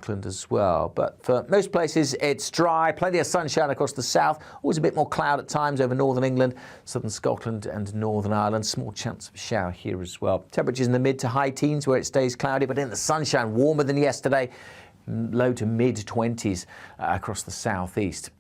Scotland as well, but for most places it's dry, plenty of sunshine across the south, always a bit more cloud at times over northern England, southern Scotland and Northern Ireland, small chance of a shower here as well. Temperatures in the mid to high teens where it stays cloudy, but in the sunshine warmer than yesterday, low to mid 20s across the southeast.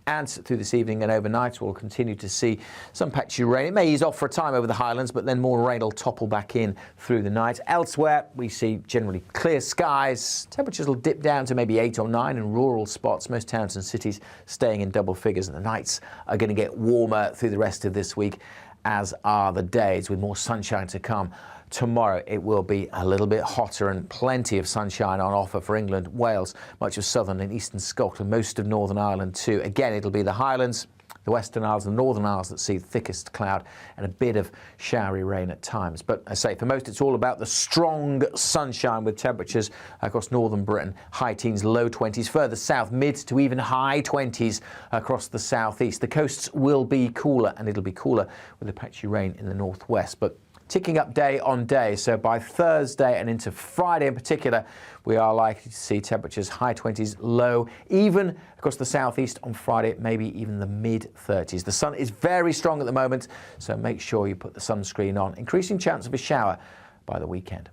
And through this evening and overnight, we'll continue to see some patchy rain. It may ease off for a time over the Highlands, but then more rain will topple back in through the night. Elsewhere, we see generally clear skies. Temperatures will dip down to maybe 8 or 9 in rural spots. Most towns and cities staying in double figures. And the nights are going to get warmer through the rest of this week, as are the days, with more sunshine to come. Tomorrow it will be a little bit hotter and plenty of sunshine on offer for England, Wales, much of southern and eastern Scotland, most of Northern Ireland too. Again, it'll be the Highlands, the Western Isles and Northern Isles that see the thickest cloud and a bit of showery rain at times. But I say for most it's all about the strong sunshine, with temperatures across northern Britain, high teens, low 20s. Further south, mid to even high 20s across the southeast. The coasts will be cooler, and it'll be cooler with the patchy rain in the northwest. But ticking up day on day, so by Thursday and into Friday in particular, we are likely to see temperatures high 20s, low, even across the southeast on Friday, maybe even the mid 30s. The sun is very strong at the moment, so make sure you put the sunscreen on. Increasing chance of a shower by the weekend.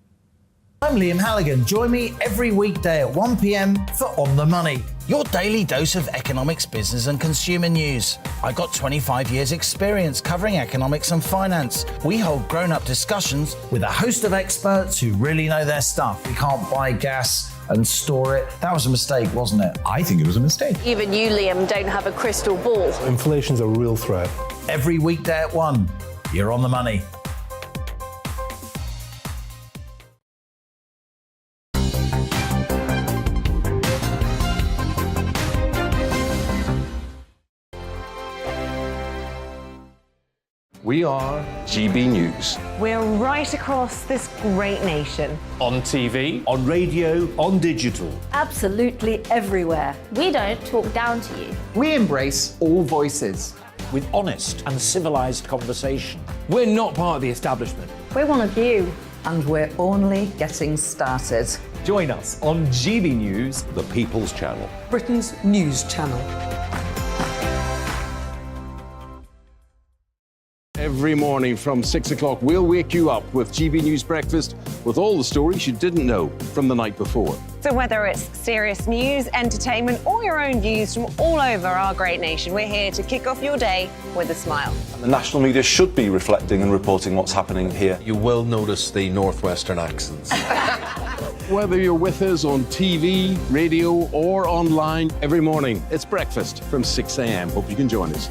I'm Liam Halligan. Join me every weekday at 1 p.m. for On the Money, your daily dose of economics, business and consumer news. I got 25 years experience covering economics and finance. We hold grown-up discussions with a host of experts who really know their stuff. We can't buy gas and store it. That was a mistake, wasn't it? I think it was a mistake. Even you, Liam, don't have a crystal ball. Inflation's a real threat. Every weekday at 1, you're On the Money. We are GB News. We're right across this great nation. On TV, on radio, on digital. Absolutely everywhere. We don't talk down to you. We embrace all voices. With honest and civilised conversation. we're not part of the establishment. We're one of you. And we're only getting started. Join us on GB News, The People's Channel. Britain's news channel. Every morning from 6 o'clock, we'll wake you up with GB News Breakfast with all the stories you didn't know from the night before. So whether it's serious news, entertainment, or your own views from all over our great nation, we're here to kick off your day with a smile. The national media should be reflecting and reporting what's happening here. You will notice the northwestern accents. Whether you're with us on TV, radio, or online, every morning it's breakfast from 6 a.m. Hope you can join us.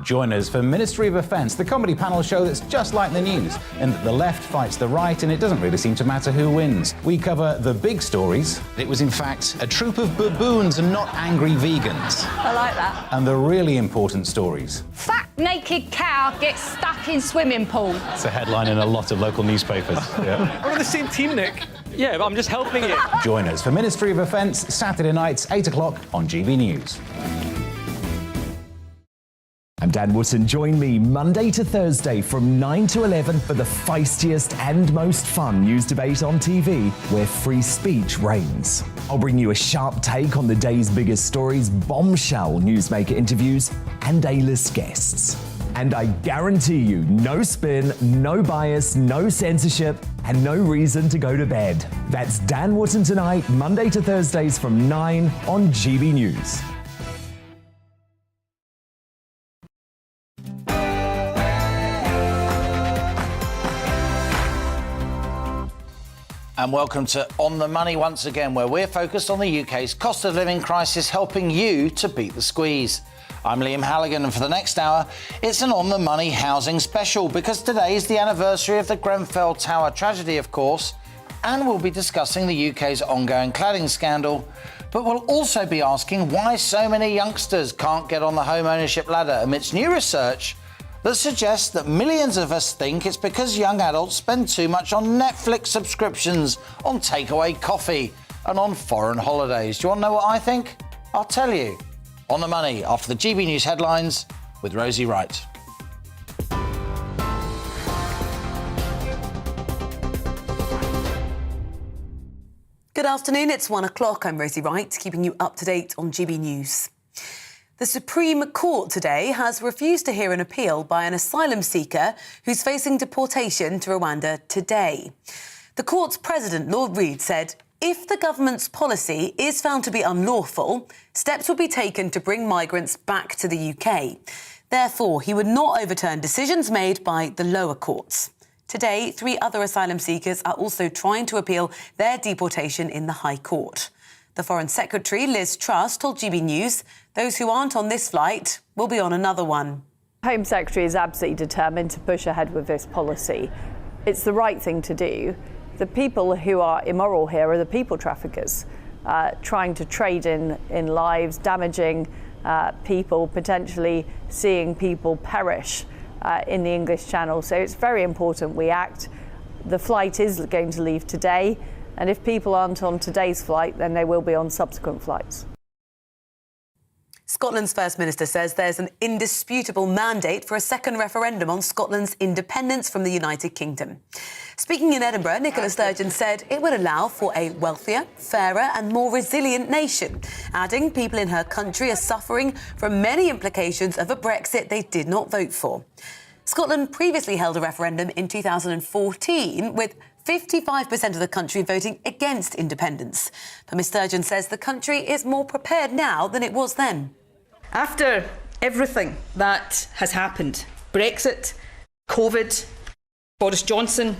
Join us for Ministry of Offence, the comedy panel show that's just like the news, in that the left fights the right and it doesn't really seem to matter who wins. We cover the big stories. It was in fact a troop of baboons and not angry vegans. I like that. And the really important stories. Fat naked cow gets stuck in swimming pool. It's a headline in a lot of local newspapers. Yeah. We're on the same team, Nick. Yeah, but I'm just helping you. Join us for Ministry of Offence, Saturday nights, 8 o'clock on GB News. I'm Dan Wootton. Join me Monday to Thursday from 9 to 11 for the feistiest and most fun news debate on TV, where free speech reigns. I'll bring you a sharp take on the day's biggest stories, bombshell newsmaker interviews, and A-list guests. And I guarantee you, no spin, no bias, no censorship, and no reason to go to bed. That's Dan Wootton tonight, Monday to Thursdays from 9 on GB News. And welcome to On the Money once again, where we're focused on the UK's cost of living crisis, helping you to beat the squeeze. I'm Liam Halligan, and for the next hour, it's an On the Money housing special, because today is the anniversary of the Grenfell Tower tragedy, of course, and we'll be discussing the UK's ongoing cladding scandal, but we'll also be asking why so many youngsters can't get on the home ownership ladder amidst new research that suggests that millions of us think it's because young adults spend too much on Netflix subscriptions, on takeaway coffee, and on foreign holidays. Do you want to know what I think? I'll tell you. On the Money, after the GB News headlines with Rosie Wright. Good afternoon, it's 1 o'clock. I'm Rosie Wright, keeping you up to date on GB News. The Supreme Court today has refused to hear an appeal by an asylum seeker who's facing deportation to Rwanda today. The court's president, Lord Reid, said if the government's policy is found to be unlawful, steps will be taken to bring migrants back to the UK. Therefore, he would not overturn decisions made by the lower courts. Today, 3 other asylum seekers are also trying to appeal their deportation in the High Court. The Foreign Secretary, Liz Truss, told GB News those who aren't on this flight will be on another one. Home Secretary is absolutely determined to push ahead with this policy. It's the right thing to do. The people who are immoral here are the people traffickers, trying to trade in lives, damaging people, potentially seeing people perish in the English Channel. So it's very important we act. The flight is going to leave today, and if people aren't on today's flight, then they will be on subsequent flights. Scotland's First Minister says there's an indisputable mandate for a second referendum on Scotland's independence from the United Kingdom. Speaking in Edinburgh, Nicola Sturgeon said it would allow for a wealthier, fairer and more resilient nation, adding people in her country are suffering from many implications of a Brexit they did not vote for. Scotland previously held a referendum in 2014 with 55% of the country voting against independence. But Ms Sturgeon says the country is more prepared now than it was then. After everything that has happened, Brexit, COVID, Boris Johnson,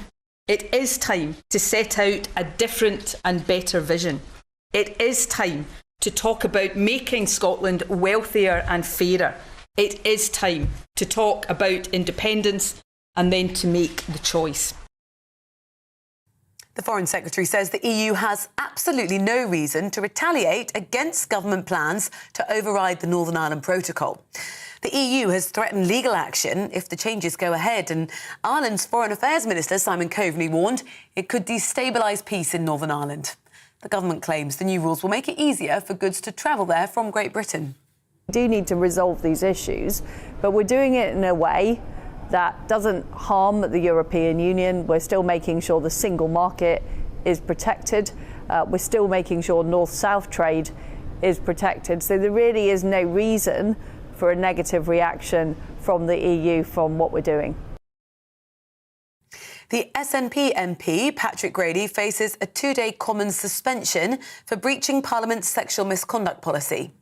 it is time to set out a different and better vision. It is time to talk about making Scotland wealthier and fairer. It is time to talk about independence and then to make the choice. The Foreign Secretary says the EU has absolutely no reason to retaliate against government plans to override the Northern Ireland Protocol. The EU has threatened legal action if the changes go ahead, and Ireland's Foreign Affairs Minister Simon Coveney warned it could destabilise peace in Northern Ireland. The government claims the new rules will make it easier for goods to travel there from Great Britain. We do need to resolve these issues, but we're doing it in a way that doesn't harm the European Union. We're still making sure the single market is protected. We're still making sure north-south trade is protected. So there really is no reason for a negative reaction from the EU from what we're doing. The SNP MP, Patrick Grady, faces a 2-day Commons suspension for breaching Parliament's sexual misconduct policy.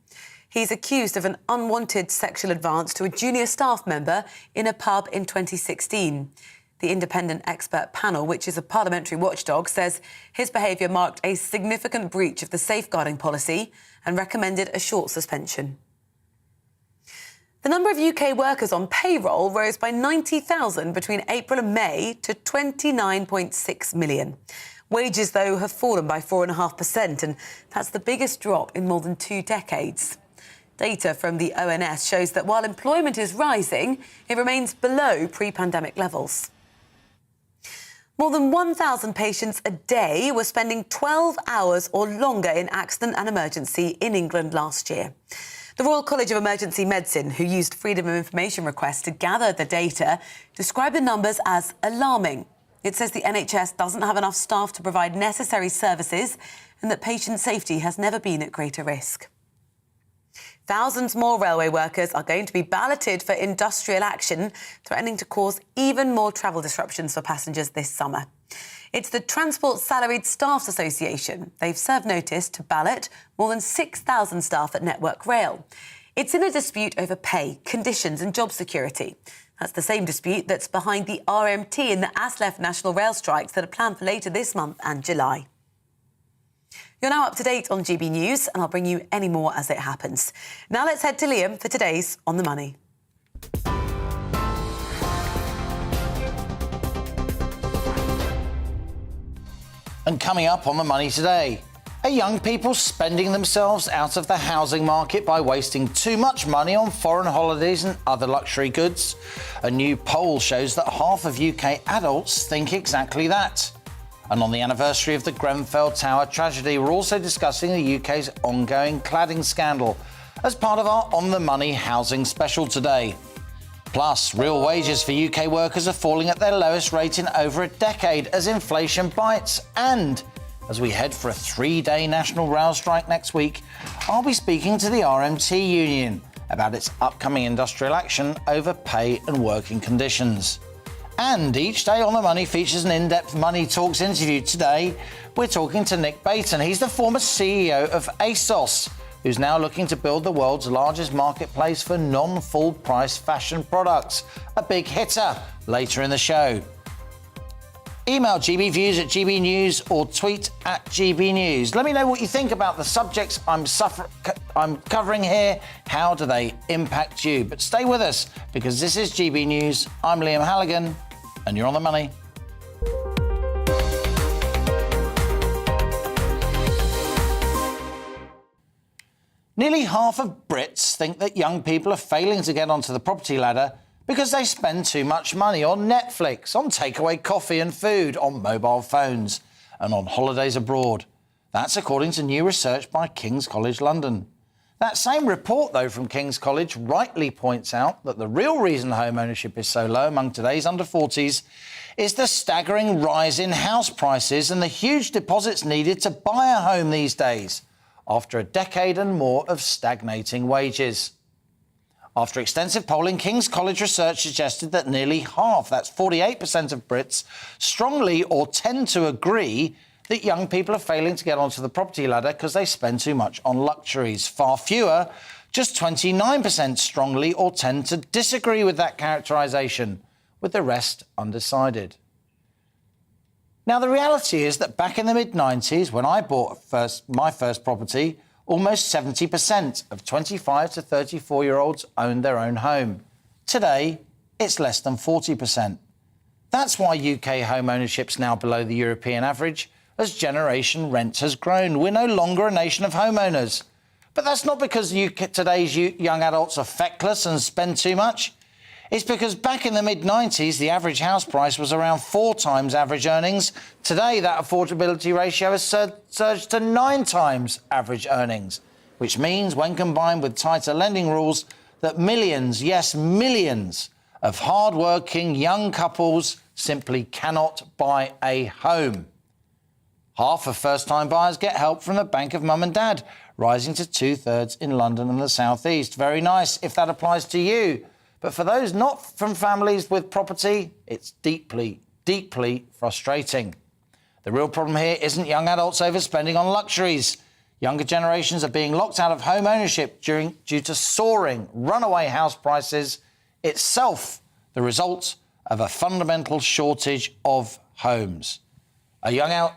He's accused of an unwanted sexual advance to a junior staff member in a pub in 2016. The independent expert panel, which is a parliamentary watchdog, says his behaviour marked a significant breach of the safeguarding policy and recommended a short suspension. The number of UK workers on payroll rose by 90,000 between April and May to 29.6 million. Wages, though, have fallen by 4.5%, and that's the biggest drop in more than 2 decades. Data from the ONS shows that while employment is rising, it remains below pre-pandemic levels. More than 1,000 patients a day were spending 12 hours or longer in accident and emergency in England last year. The Royal College of Emergency Medicine, who used Freedom of Information requests to gather the data, described the numbers as alarming. It says the NHS doesn't have enough staff to provide necessary services and that patient safety has never been at greater risk. Thousands more railway workers are going to be balloted for industrial action, threatening to cause even more travel disruptions for passengers this summer. It's the Transport Salaried Staffs Association. They've served notice to ballot more than 6,000 staff at Network Rail. It's in a dispute over pay, conditions and job security. That's the same dispute that's behind the RMT and the ASLEF national rail strikes that are planned for later this month and July. You're now up to date on GB News, and I'll bring you any more as it happens. Now let's head to Liam for today's On the Money. And coming up on the money today, are young people spending themselves out of the housing market by wasting too much money on foreign holidays and other luxury goods? A new poll shows that half of UK adults think exactly that. And on the anniversary of the Grenfell Tower tragedy, we're also discussing the UK's ongoing cladding scandal as part of our On the Money housing special today. Plus, real wages for UK workers are falling at their lowest rate in over a decade as inflation bites, and As we head for a 3-day national rail strike next week, I'll be speaking to the RMT union about its upcoming industrial action over pay and working conditions. And each day on the Money features an in-depth Money Talks interview. Today, we're talking to Nick Baton. He's the former CEO of ASOS, who's now looking to build the world's largest marketplace for non-full price fashion products. A big hitter later in the show. Email GBViews at GBNews or tweet at GBNews. Let me know what you think about the subjects I'm covering here. How do they impact you? But stay with us, because this is GB News. I'm Liam Halligan, and you're on the money. Nearly half of Brits think that young people are failing to get onto the property ladder because they spend too much money on Netflix, on takeaway coffee and food, on mobile phones, and on holidays abroad. That's according to new research by King's College London. That same report, though, from King's College rightly points out that the real reason home ownership is so low among today's under-40s is the staggering rise in house prices and the huge deposits needed to buy a home these days, after a decade and more of stagnating wages. After extensive polling, King's College research suggested that nearly half, that's 48% of Brits, strongly or tend to agree that young people are failing to get onto the property ladder because they spend too much on luxuries. Far fewer, just 29% strongly or tend to disagree with that characterisation, with the rest undecided. Now, the reality is that back in the mid-90s, when I bought my first property, almost 70% of 25 to 34-year-olds owned their own home. Today, it's less than 40%. That's why UK home ownership's now below the European average, as generation rent has grown. We're no longer a nation of homeowners. But that's not because today's young adults are feckless and spend too much. It's because back in the mid-90s, the average house price was around 4 times average earnings. Today, that affordability ratio has surged to 9 times average earnings, which means, when combined with tighter lending rules, that millions, yes, millions of hard-working young couples simply cannot buy a home. Half of first-time buyers get help from the Bank of Mum and Dad, rising to 2/3 in London and the South East. Very nice if that applies to you. But for those not from families with property, it's deeply, deeply frustrating. The real problem here isn't young adults overspending on luxuries. Younger generations are being locked out of home ownership due to soaring runaway house prices, itself the result of a fundamental shortage of homes. Are young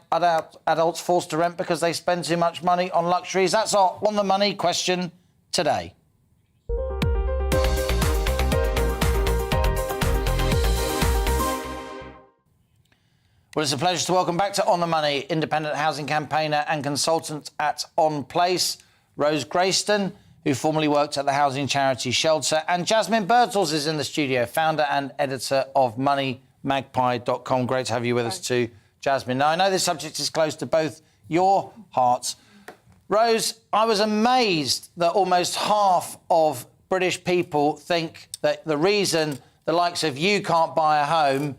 adults forced to rent because they spend too much money on luxuries? That's our On the Money question today. Well, it's a pleasure to welcome back to On the Money independent housing campaigner and consultant at On Place, Rose Grayston, who formerly worked at the housing charity Shelter, and Jasmine Birtles is in the studio, founder and editor of moneymagpie.com. Great to have you with us too, Jasmine. Now, I know this subject is close to both your hearts. Rose, I was amazed that almost half of British people think that the reason the likes of you can't buy a home,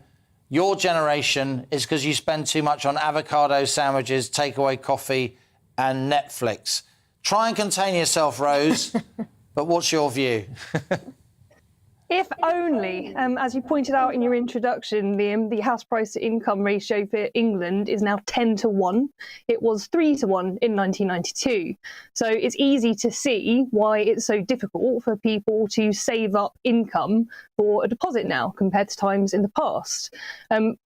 your generation, is because you spend too much on avocado sandwiches, takeaway coffee and Netflix. Try and contain yourself, Rose, but what's your view? If only, as you pointed out in your introduction, Liam, the house price to income ratio for England is now 10-1. It was 3-1 in 1992. So it's easy to see why it's so difficult for people to save up income for a deposit now compared to times in the past.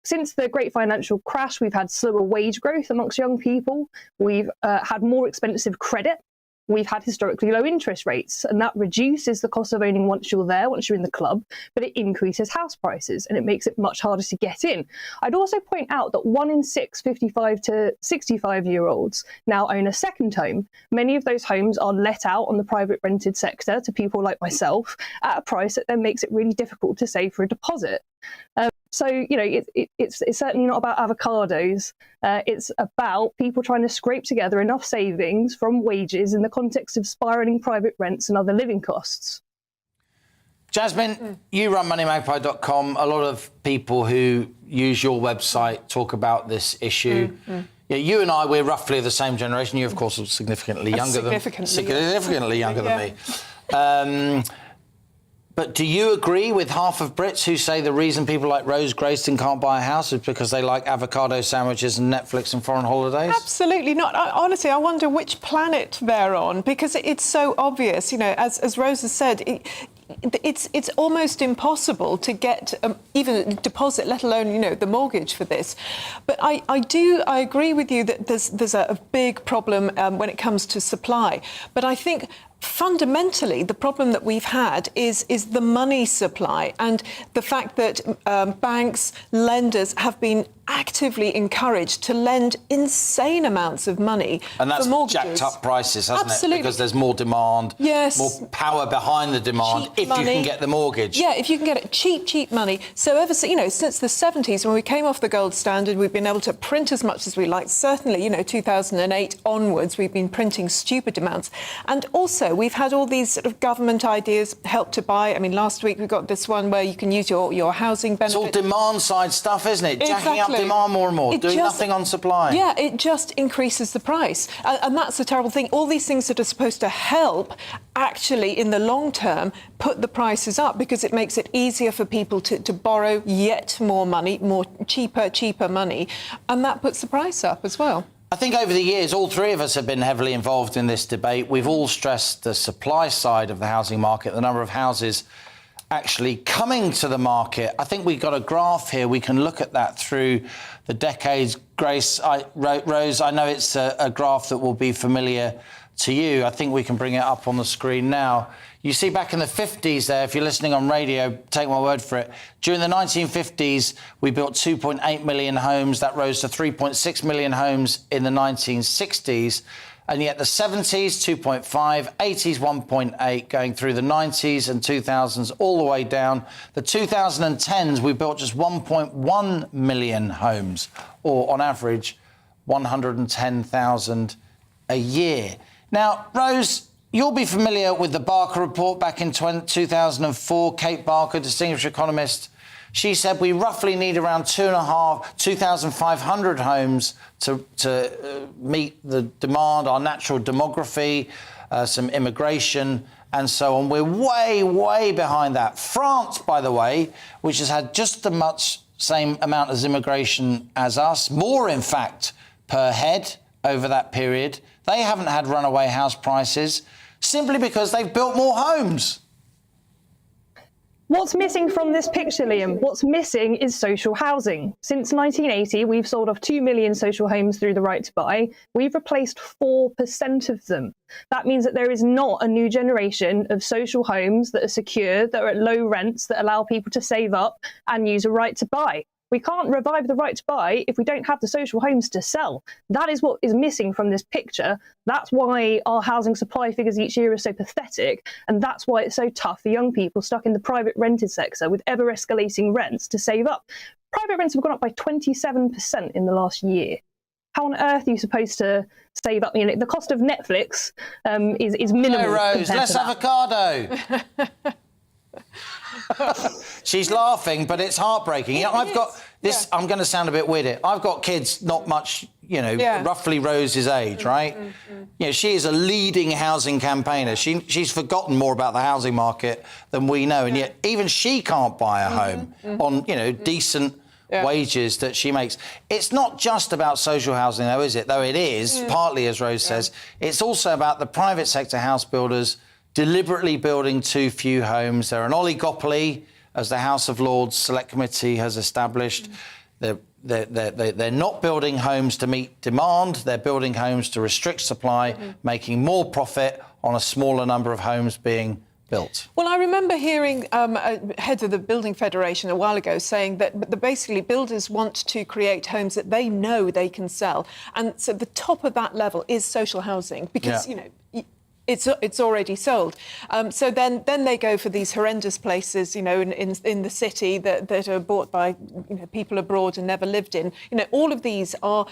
Since the great financial crash, we've had slower wage growth amongst young people. We've had more expensive credit. We've had historically low interest rates, and that reduces the cost of owning once you're there, once you're in the club, but it increases house prices and it makes it much harder to get in. I'd also point out that 1 in 6 55 to 65-year-olds now own a second home. Many of those homes are let out on the private rented sector to people like myself at a price that then makes it really difficult to save for a deposit. So, you know, it's certainly not about avocados. It's about people trying to scrape together enough savings from wages in the context of spiralling private rents and other living costs. Jasmine, you run moneymagpie.com. A lot of people who use your website talk about this issue. Yeah, you and I, we're roughly the same generation. You, of course, are significantly younger significantly younger than me. But do you agree with half of Brits who say the reason people like Rose Grayston can't buy a house is because they like avocado sandwiches and Netflix and foreign holidays? Absolutely not. Honestly, I wonder which planet they're on, because it's so obvious. You know, as Rose has said, it's almost impossible to get even a deposit, let alone, you know, the mortgage for this. But I agree with you that there's a big problem when it comes to supply. But I think fundamentally, the problem that we've had is the money supply, and the fact that banks, lenders have been actively encouraged to lend insane amounts of money and that's for mortgages. Jacked up prices, hasn't Absolutely. it? Because there's more demand, more power behind the demand cheap if money. You can get the mortgage. Yeah, if you can get it cheap money. So since the 70s, when we came off the gold standard, we've been able to print as much as we like. Certainly, 2008 onwards, we've been printing stupid amounts. And also, we've had all these sort of government ideas, Help to Buy. I mean, last week we got this one where you can use your housing benefit. It's all demand-side stuff, isn't it? Jacking up demand more and more, doing nothing on supply. Yeah, it just increases the price. And that's the terrible thing. All these things that are supposed to help actually, in the long term, put the prices up, because it makes it easier for people to borrow yet more money, more cheaper money. And that puts the price up as well. I think over the years, all three of us have been heavily involved in this debate. We've all stressed the supply side of the housing market, the number of houses actually coming to the market. I think we've got a graph here. We can look at that through the decades. Rose, I know it's a graph that will be familiar to you. I think we can bring it up on the screen now. You see back in the 50s there, if you're listening on radio, take my word for it. During the 1950s, we built 2.8 million homes. That rose to 3.6 million homes in the 1960s. And yet the 70s, 2.5, 80s, 1.8, going through the 90s and 2000s all the way down. The 2010s, we built just 1.1 million homes, or on average, 110,000 a year. Now, Rose, you'll be familiar with the Barker report back in 2004. Kate Barker, distinguished economist, she said we roughly need around 2,500 homes to meet the demand, our natural demography, some immigration and so on. We're way behind that. France, by the way, which has had just the same amount of immigration as us, more in fact per head over that period, they haven't had runaway house prices simply because they've built more homes. What's missing from this picture, Liam? What's missing is social housing. Since 1980, we've sold off 2 million social homes through the right to buy. We've replaced 4% of them. That means that there is not a new generation of social homes that are secure, that are at low rents, that allow people to save up and use a right to buy. We can't revive the right to buy if we don't have the social homes to sell. That is what is missing from this picture. That's why our housing supply figures each year are so pathetic, and that's why it's so tough for young people stuck in the private rented sector with ever-escalating rents to save up. Private rents have gone up by 27% in the last year. How on earth are you supposed to save up? The cost of Netflix is minimal. No, Rose, less avocado. She's laughing, but it's heartbreaking. I've got this. I'm going to sound a bit weird here. I've got kids not much, roughly Rose's age, right? She is a leading housing campaigner. She's forgotten more about the housing market than we know, and yet even she can't buy a home on, decent wages that she makes. It's not just about social housing, though, is it? Though it is, partly, as Rose says. It's also about the private sector house builders deliberately building too few homes. They're an oligopoly, as the House of Lords Select Committee has established. They're not building homes to meet demand. They're building homes to restrict supply, making more profit on a smaller number of homes being built. Well, I remember hearing head of the Building Federation a while ago saying that basically builders want to create homes that they know they can sell. And so the top of that level is social housing, because, it's already sold. So then they go for these horrendous places, you know, in the city that are bought by, you know, people abroad and never lived in. You know, all of these are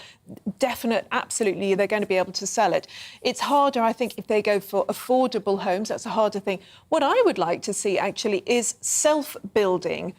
definite, absolutely, they're going to be able to sell it. It's harder, I think, if they go for affordable homes. That's a harder thing. What I would like to see, actually, is self-building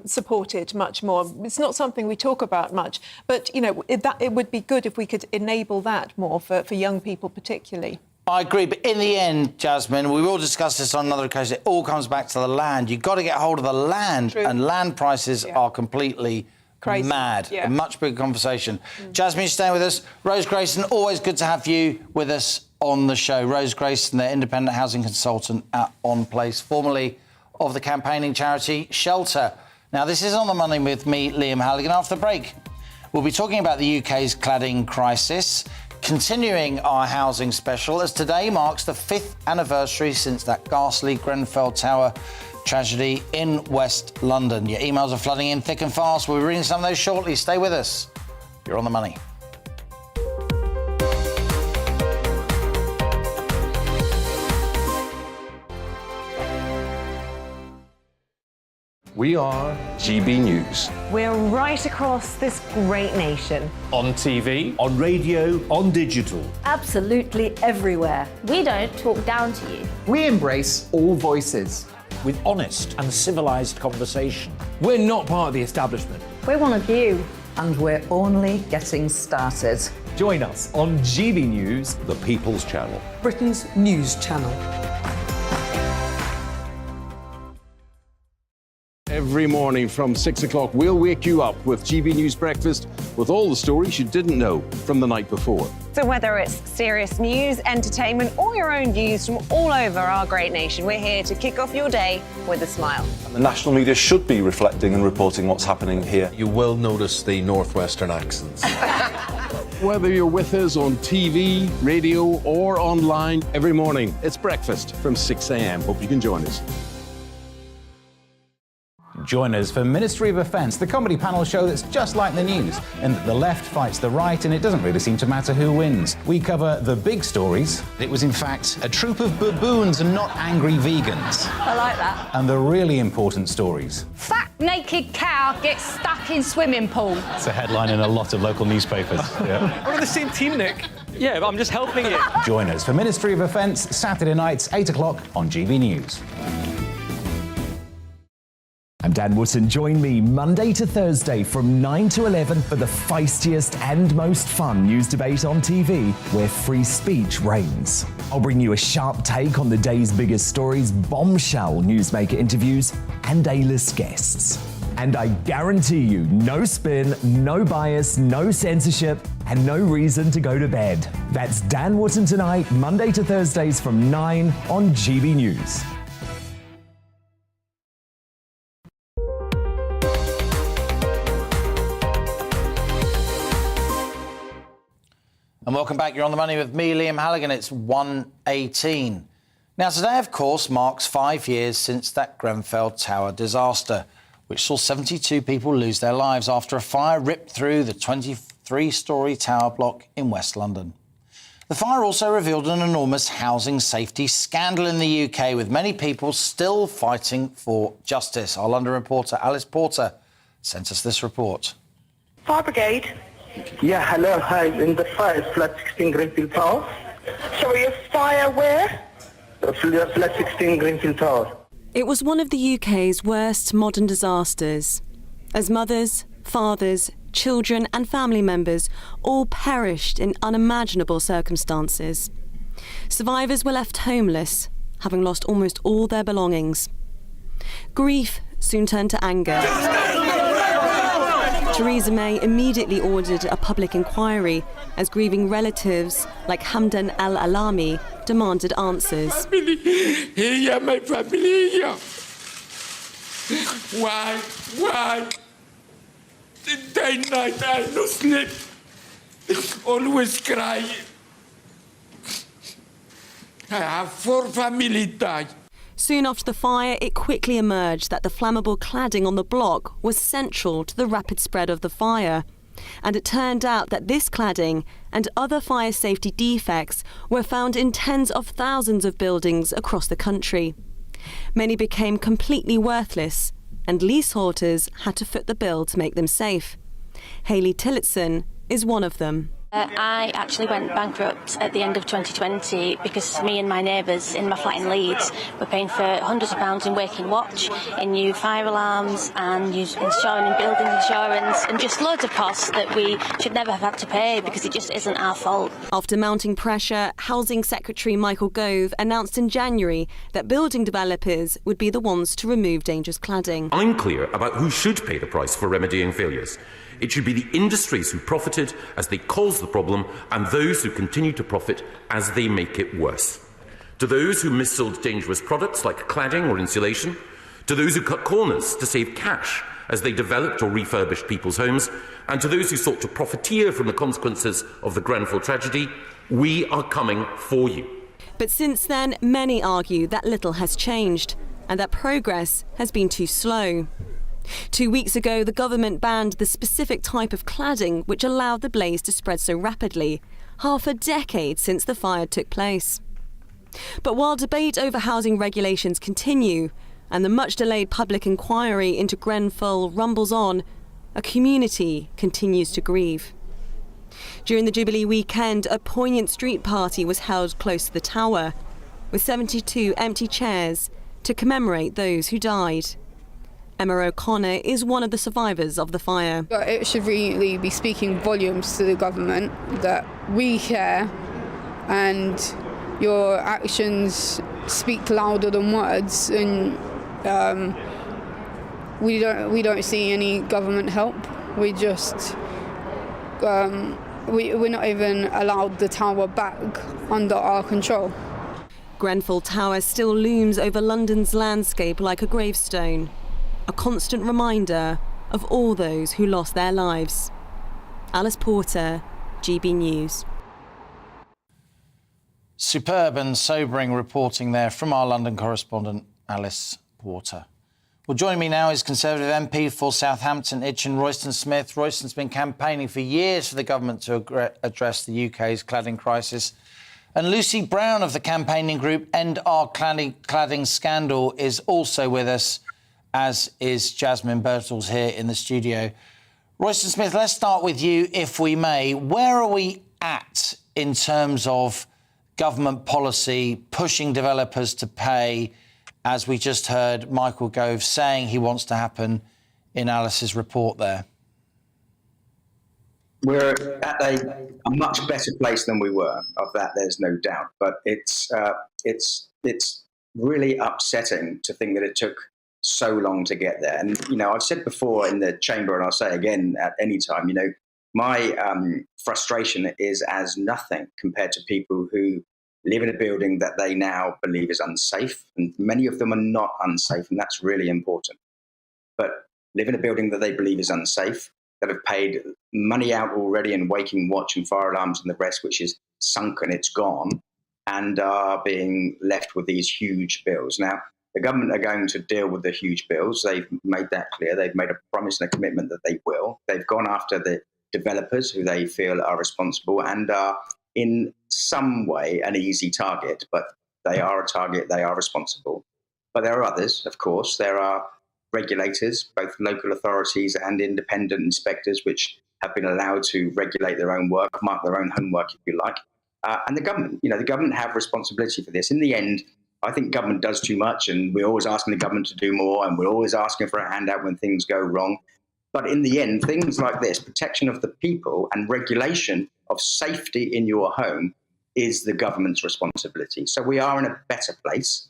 supported much more. It's not something we talk about much, but, you know, it would be good if we could enable that more for young people particularly. I agree, but in the end, Jasmine, we will discuss this on another occasion. It all comes back to the land. You've got to get hold of the land, True. and land prices are completely crazy. Mad. Yeah. A much bigger conversation. Jasmine, you're staying with us. Rose Grayson, always good to have you with us on the show. Rose Grayson, the independent housing consultant at On Place, formerly of the campaigning charity Shelter. Now, this is On the Money with me, Liam Halligan. After the break, we'll be talking about the UK's cladding crisis, continuing our housing special, as today marks the 5th anniversary since that ghastly Grenfell Tower tragedy in West London. Your emails are flooding in thick and fast. We'll be reading some of those shortly. Stay with us. You're On the Money. We are GB News. We're right across this great nation. On TV, on radio, on digital. Absolutely everywhere. We don't talk down to you. we embrace all voices. With honest and civilised conversation. We're not part of the establishment. We're one of you. And we're only getting started. Join us on GB News, The People's Channel. Britain's news channel. Every morning from 6 o'clock, we'll wake you up with GB News Breakfast with all the stories you didn't know from the night before. So whether it's serious news, entertainment, or your own views from all over our great nation, we're here to kick off your day with a smile. And the national media should be reflecting and reporting what's happening here. You will notice the northwestern accents. Whether you're with us on TV, radio, or online, every morning, it's breakfast from 6 a.m. Hope you can join us. Join us for Ministry of Offence, the comedy panel show that's just like the news, in that the left fights the right and it doesn't really seem to matter who wins. We cover the big stories. It was in fact a troop of baboons and not angry vegans. I like that. And the really important stories. Fat naked cow gets stuck in swimming pool. It's a headline in a lot of local newspapers. Yeah. We're on the same team, Nick. Yeah, but I'm just helping you. Join us for Ministry of Offence, Saturday nights, 8 o'clock on GB News. I'm Dan Wootton. Join me Monday to Thursday from 9 to 11 for the feistiest and most fun news debate on TV, where free speech reigns. I'll bring you a sharp take on the day's biggest stories, bombshell newsmaker interviews, and A-list guests. And I guarantee you, no spin, no bias, no censorship, and no reason to go to bed. That's Dan Wootton tonight, Monday to Thursdays from 9 on GB News. And welcome back. You're On the Money with me, Liam Halligan. It's 1:18. Now, today, of course, marks 5 years since that Grenfell Tower disaster, which saw 72 people lose their lives after a fire ripped through the 23-storey tower block in West London. The fire also revealed an enormous housing safety scandal in the UK, with many people still fighting for justice. Our London reporter, Alice Porter, sent us this report. Fire brigade. Yeah, hello, hi, in the fire, flat 16 Grenfell Tower. Sorry, a fire where? Flat 16 Grenfell Tower. It was one of the UK's worst modern disasters, as mothers, fathers, children and family members all perished in unimaginable circumstances. Survivors were left homeless, having lost almost all their belongings. Grief soon turned to anger. Theresa May immediately ordered a public inquiry as grieving relatives like Hamdan al-Alami demanded answers. Here, my family here. Why? Day and night I no sleep. Always crying. I have 4 family die. Soon after the fire, it quickly emerged that the flammable cladding on the block was central to the rapid spread of the fire. And it turned out that this cladding and other fire safety defects were found in tens of thousands of buildings across the country. Many became completely worthless, and leaseholders had to foot the bill to make them safe. Hayley Tillotson is one of them. I actually went bankrupt at the end of 2020 because me and my neighbours in my flat in Leeds were paying for hundreds of pounds in Waking Watch, in new fire alarms and new insurance and building insurance, and just loads of costs that we should never have had to pay because it just isn't our fault. After mounting pressure, Housing Secretary Michael Gove announced in January that building developers would be the ones to remove dangerous cladding. I'm clear about who should pay the price for remedying failures. It should be the industries who profited as they caused the problem and those who continue to profit as they make it worse. To those who missold dangerous products like cladding or insulation, to those who cut corners to save cash as they developed or refurbished people's homes, and to those who sought to profiteer from the consequences of the Grenfell tragedy, we are coming for you. But since then, many argue that little has changed and that progress has been too slow. 2 weeks ago, the government banned the specific type of cladding which allowed the blaze to spread so rapidly, half a decade since the fire took place. But while debate over housing regulations continue and the much-delayed public inquiry into Grenfell rumbles on, a community continues to grieve. During the Jubilee weekend, a poignant street party was held close to the tower, with 72 empty chairs to commemorate those who died. Emma O'Connor is one of the survivors of the fire. But it should really be speaking volumes to the government that we care and your actions speak louder than words, and we don't see any government help. We just we're not even allowed the tower back under our control. Grenfell Tower still looms over London's landscape like a gravestone, a constant reminder of all those who lost their lives. Alice Porter, GB News. Superb and sobering reporting there from our London correspondent, Alice Porter. Well, joining me now is Conservative MP for Southampton, Itchen, Royston Smith. Royston's been campaigning for years for the government to address the UK's cladding crisis. And Lucy Brown of the campaigning group End Our Cladding Scandal is also with us, as is Jasmine Birtles here in the studio. Royston Smith, let's start with you, if we may. Where are we at in terms of government policy pushing developers to pay, as we just heard Michael Gove saying he wants to happen in Alice's report there? We're at a much better place than we were. Of that, there's no doubt. But it's really upsetting to think that it took so long to get there. And, you know, I've said before in the chamber, and I'll say again at any time, you know, my frustration is as nothing compared to people who live in a building that they now believe is unsafe. And many of them are not unsafe, and that's really important. But live in a building that they believe is unsafe, that have paid money out already in Waking Watch and fire alarms and the rest, which is sunken, it's gone, and are being left with these huge bills. Now, the government are going to deal with the huge bills. They've made that clear. They've made a promise and a commitment that they will. They've gone after the developers who they feel are responsible and are in some way an easy target, but they are a target, they are responsible. But there are others, of course. There are regulators, both local authorities and independent inspectors, which have been allowed to regulate their own work, mark their own homework, if you like. And the government, you know, the government have responsibility for this. In the end, I think government does too much, and we're always asking the government to do more, and we're always asking for a handout when things go wrong. But in the end, things like this, protection of the people and regulation of safety in your home, is the government's responsibility. So we are in a better place,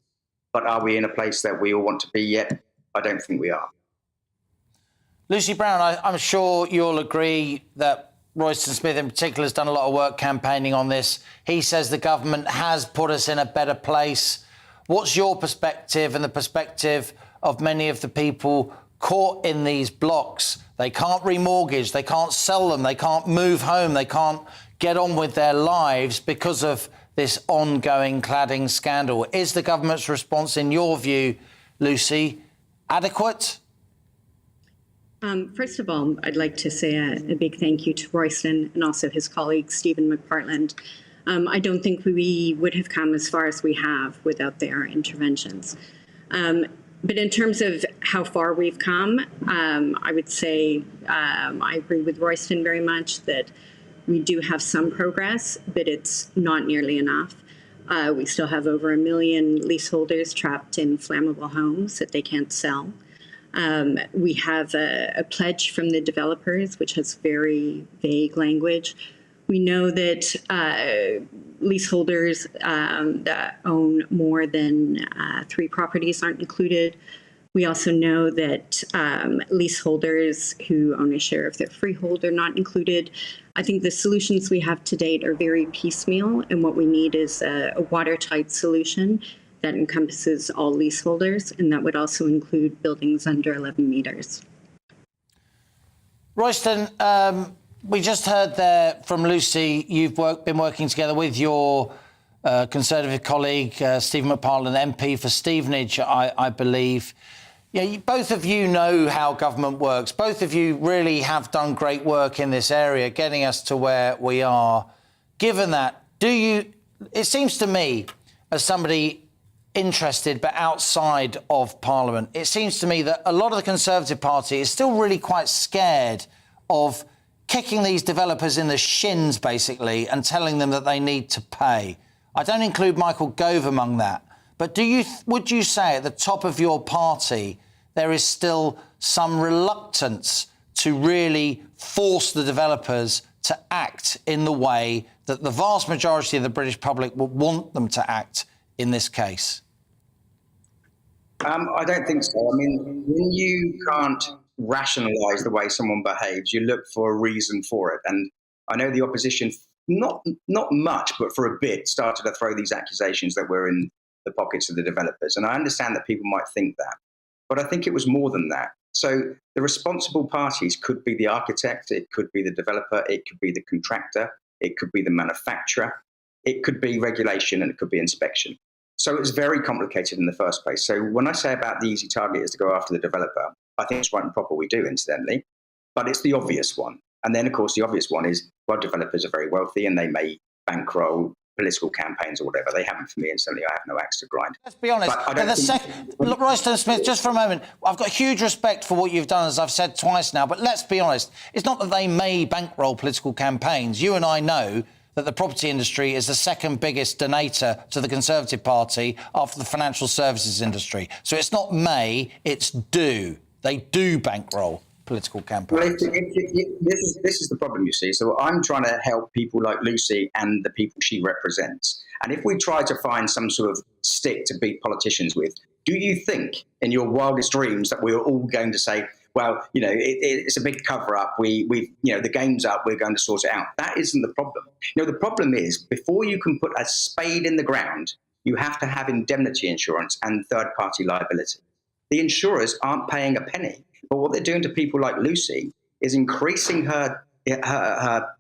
but are we in a place that we all want to be yet? I don't think we are. Lucy Brown, I'm sure you'll agree that Royston Smith in particular has done a lot of work campaigning on this. He says the government has put us in a better place. What's your perspective and the perspective of many of the people caught in these blocks? They can't remortgage, they can't sell them, they can't move home, they can't get on with their lives because of this ongoing cladding scandal. Is the government's response, in your view, Lucy, adequate? First of all, I'd like to say a big thank you to Royston and also his colleague, Stephen McPartland. I don't think we would have come as far as we have without their interventions. But in terms of how far we've come, I would say I agree with Royston very much that we do have some progress, but it's not nearly enough. We still have over 1 million leaseholders trapped in flammable homes that they can't sell. We have a pledge from the developers, which has very vague language. We know that leaseholders that own more than 3 properties aren't included. We also know that leaseholders who own a share of their freehold are not included. I think the solutions we have to date are very piecemeal, and what we need is a watertight solution that encompasses all leaseholders, and that would also include buildings under 11 meters. Royston, we just heard there from Lucy, you've been working together with your Conservative colleague, Stephen McPartland, MP for Stevenage, I believe. Yeah, both of you know how government works. Both of you really have done great work in this area, getting us to where we are. Given that, it seems to me, as somebody interested but outside of Parliament, it seems to me that a lot of the Conservative Party is still really quite scared of kicking these developers in the shins, basically, and telling them that they need to pay. I don't include Michael Gove among that. But would you say at the top of your party there is still some reluctance to really force the developers to act in the way that the vast majority of the British public would want them to act in this case? I don't think so. I mean, when you can't rationalise the way someone behaves, you look for a reason for it. And I know the opposition, not much, but for a bit, started to throw these accusations that we're in the pockets of the developers. And I understand that people might think that, but I think it was more than that. So the responsible parties could be the architect, it could be the developer, it could be the contractor, it could be the manufacturer, it could be regulation, and it could be inspection. So it's very complicated in the first place. So when I say about the easy target is to go after the developer, I think it's right and proper we do, incidentally, but it's the obvious one. And then, of course, the obvious one is, well, developers are very wealthy and they may bankroll political campaigns or whatever. They haven't for me, instantly. I have no axe to grind. Let's be honest. Look, Royston Smith, just for a moment, I've got huge respect for what you've done, as I've said twice now, but let's be honest. It's not that they may bankroll political campaigns. You and I know that the property industry is the second biggest donator to the Conservative Party after the financial services industry. So it's not may, it's do. They do bankroll political campaigns. Well, this is the problem, you see. So I'm trying to help people like Lucy and the people she represents. And if we try to find some sort of stick to beat politicians with, do you think in your wildest dreams that we're all going to say, well, you know, it's a big cover-up, the game's up, we're going to sort it out? That isn't the problem. You know, the problem is, before you can put a spade in the ground, you have to have indemnity insurance and third-party liability. The insurers aren't paying a penny. But what they're doing to people like Lucy is increasing her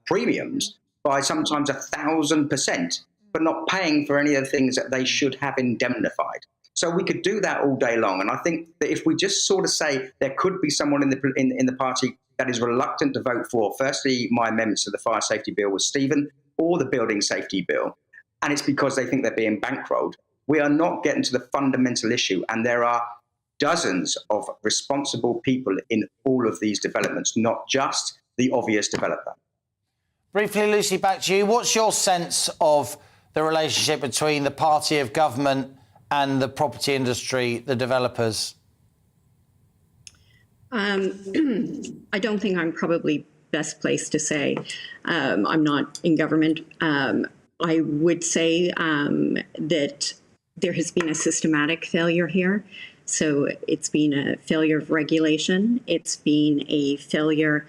premiums by sometimes 1,000%, but not paying for any of the things that they should have indemnified. So we could do that all day long. And I think that if we just sort of say there could be someone in the party that is reluctant to vote for, firstly, my amendments to the fire safety bill with Stephen, or the building safety bill, and it's because they think they're being bankrolled, we are not getting to the fundamental issue. And there are dozens of responsible people in all of these developments, not just the obvious developer. Briefly, Lucy, back to you. What's your sense of the relationship between the party of government and the property industry, the developers? I don't think I'm probably best placed to say. I'm not in government. I would say that there has been a systematic failure here. So it's been a failure of regulation. It's been a failure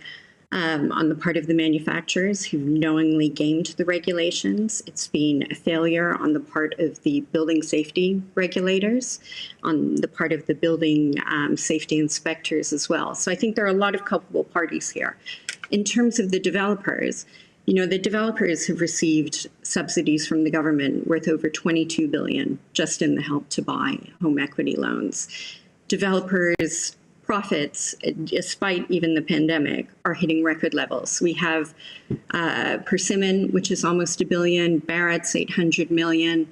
on the part of the manufacturers who knowingly gamed the regulations. It's been a failure on the part of the building safety regulators, on the part of the building safety inspectors as well. So I think there are a lot of culpable parties here. In terms of the developers, you know, the developers have received subsidies from the government worth over $22 billion just in the Help to Buy home equity loans. Developers profits, despite even the pandemic, are hitting record levels. We have Persimmon, which is almost $1 billion, Barrett's $800 million,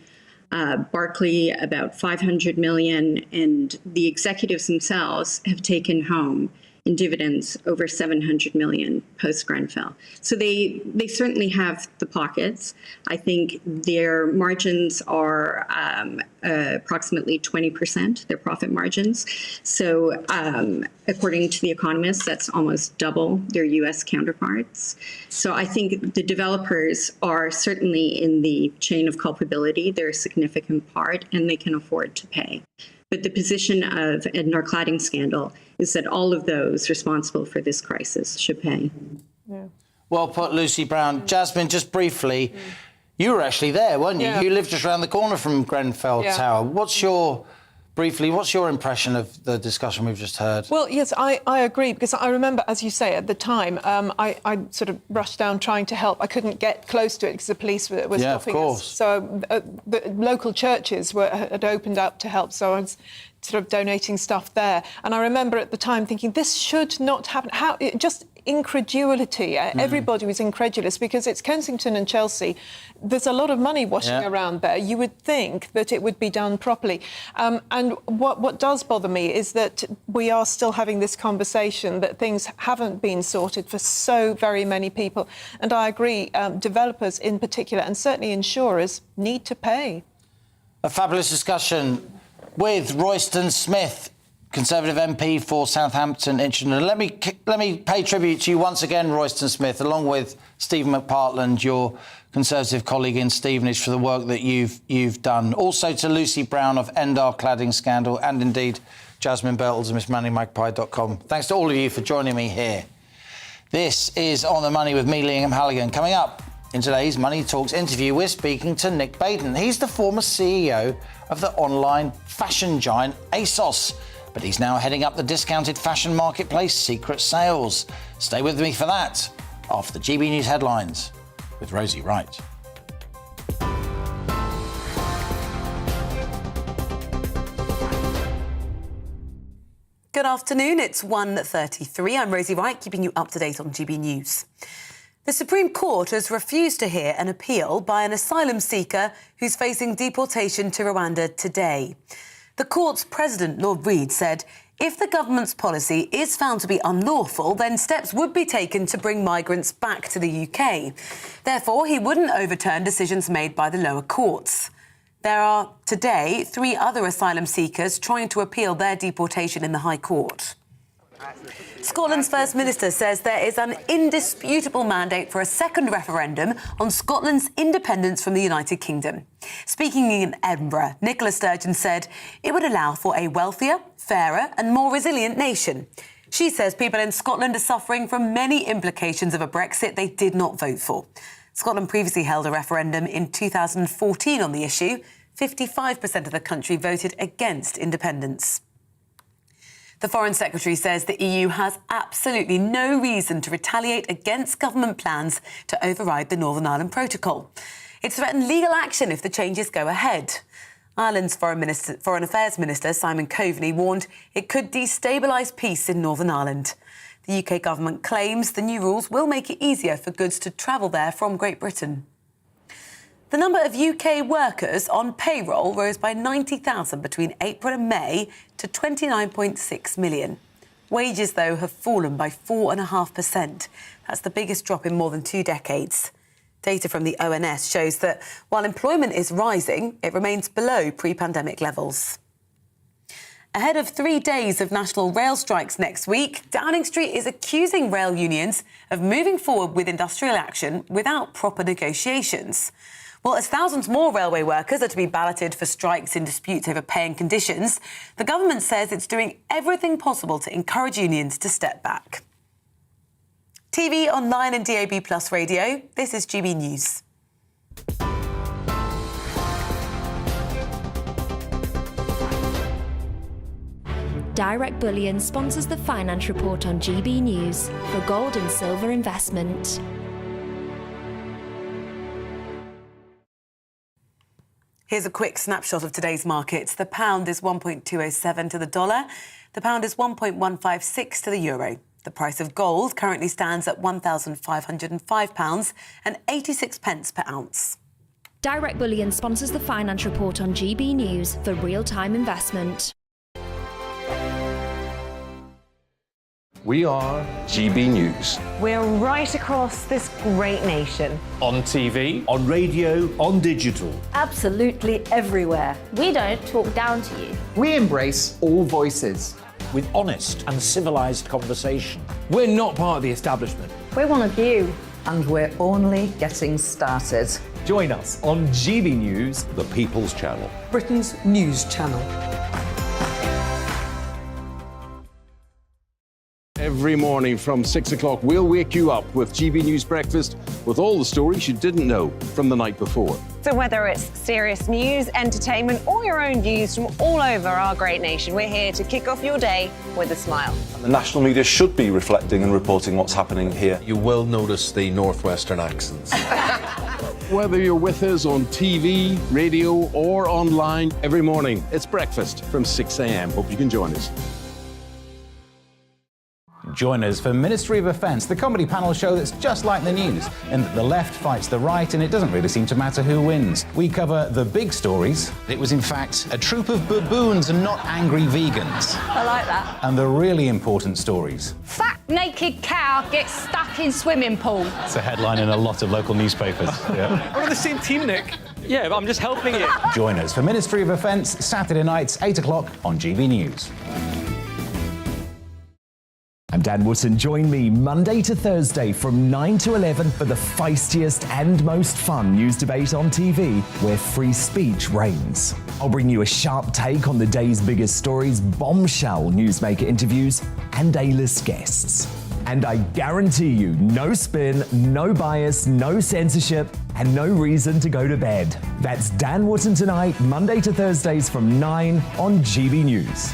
Barclay about $500 million, and the executives themselves have taken home in dividends over $700 million post Grenfell. So they certainly have the pockets. I think their margins are approximately 20%, their profit margins. So according to The Economist, that's almost double their US counterparts. So I think the developers are certainly in the chain of culpability. They're a significant part, and they can afford to pay. But the position of our cladding scandal is that all of those responsible for this crisis should pay. Yeah. Well put, Lucy Brown. Jasmine, just briefly, you were actually there, weren't you? Yeah. You lived just around the corner from Grenfell Tower. What's your impression of the discussion we've just heard? Well, yes, I agree, because I remember, as you say, at the time, I sort of rushed down trying to help. I couldn't get close to it because the police were stopping us. So the local churches had opened up to help, so I was sort of donating stuff there. And I remember at the time thinking, this should not happen. Just incredulity. Everybody was incredulous because it's Kensington and Chelsea. There's a lot of money washing around there. You would think that it would be done properly. And what does bother me is that we are still having this conversation that things haven't been sorted for so very many people. And I agree, developers in particular, and certainly insurers, need to pay. A fabulous discussion with Royston Smith, Conservative MP for Southampton. Let me pay tribute to you once again, Royston Smith, along with Stephen McPartland, your Conservative colleague in Stevenage, for the work that you've done. Also to Lucy Brown of End Our Cladding Scandal, and indeed Jasmine Beltles of MissMoneyMagpie.com. Thanks to all of you for joining me here. This is On the Money with me, Liam Halligan. Coming up in today's Money Talks interview, we're speaking to Nick Baden. He's the former CEO of the online fashion giant ASOS, but he's now heading up the discounted fashion marketplace Secret Sales. Stay with me for that after the GB News headlines with Rosie Wright. Good afternoon, it's 1:33. I'm Rosie Wright, keeping you up to date on GB News. The Supreme Court has refused to hear an appeal by an asylum seeker who's facing deportation to Rwanda today. The court's president, Lord Reid, said if the government's policy is found to be unlawful, then steps would be taken to bring migrants back to the UK. Therefore, he wouldn't overturn decisions made by the lower courts. There are today 3 other asylum seekers trying to appeal their deportation in the High Court. Scotland's First Minister says there is an indisputable mandate for a second referendum on Scotland's independence from the United Kingdom. Speaking in Edinburgh, Nicola Sturgeon said it would allow for a wealthier, fairer and more resilient nation. She says people in Scotland are suffering from many implications of a Brexit they did not vote for. Scotland previously held a referendum in 2014 on the issue. 55% of the country voted against independence. The Foreign Secretary says the EU has absolutely no reason to retaliate against government plans to override the Northern Ireland Protocol. It threatened legal action if the changes go ahead. Ireland's Foreign Affairs Minister, Simon Coveney, warned it could destabilise peace in Northern Ireland. The UK government claims the new rules will make it easier for goods to travel there from Great Britain. The number of UK workers on payroll rose by 90,000 between April and May to 29.6 million. Wages, though, have fallen by 4.5%. That's the biggest drop in more than 2 decades. Data from the ONS shows that while employment is rising, it remains below pre-pandemic levels. Ahead of 3 days of national rail strikes next week, Downing Street is accusing rail unions of moving forward with industrial action without proper negotiations. Well, as thousands more railway workers are to be balloted for strikes in disputes over pay and conditions, the government says it's doing everything possible to encourage unions to step back. TV, online and DAB+ radio, this is GB News. Direct Bullion sponsors the Finance Report on GB News for gold and silver investment. Here's a quick snapshot of today's markets. The pound is 1.207 to the dollar. The pound is 1.156 to the euro. The price of gold currently stands at £1,505 and 86 pence per ounce. Direct Bullion sponsors the finance report on GB News for real-time investment. We are GB News. We're right across this great nation. On TV, On radio, on digital. Absolutely everywhere. We don't talk down to you. we embrace all voices. With honest and civilised conversation. We're not part of the establishment. We're one of you. And we're only getting started. Join us on GB News, The People's Channel. Britain's news channel. Every morning from 6 o'clock, we'll wake you up with GB News Breakfast with all the stories you didn't know from the night before. So whether it's serious news, entertainment, or your own views from all over our great nation, we're here to kick off your day with a smile. The national media should be reflecting and reporting what's happening here. You will notice the northwestern accents. Whether you're with us on TV, radio, or online, every morning, it's breakfast from 6 a.m. Hope you can join us. Join us for Ministry of Offence, the comedy panel show that's just like the news, in that the left fights the right and it doesn't really seem to matter who wins. We cover the big stories. It was in fact a troop of baboons and not angry vegans. I like that. And the really important stories. Fat naked cow gets stuck in swimming pool. It's a headline in a lot of local newspapers. Yeah. We're on the same team, Nick. Yeah, but I'm just helping you. Join us for Ministry of Offence, Saturday nights, 8 o'clock on GB News. I'm Dan Wootton. Join me Monday to Thursday from 9 to 11 for the feistiest and most fun news debate on TV, where free speech reigns. I'll bring you a sharp take on the day's biggest stories, bombshell newsmaker interviews, and A-list guests. And I guarantee you, no spin, no bias, no censorship, and no reason to go to bed. That's Dan Wootton tonight, Monday to Thursdays from 9 on GB News.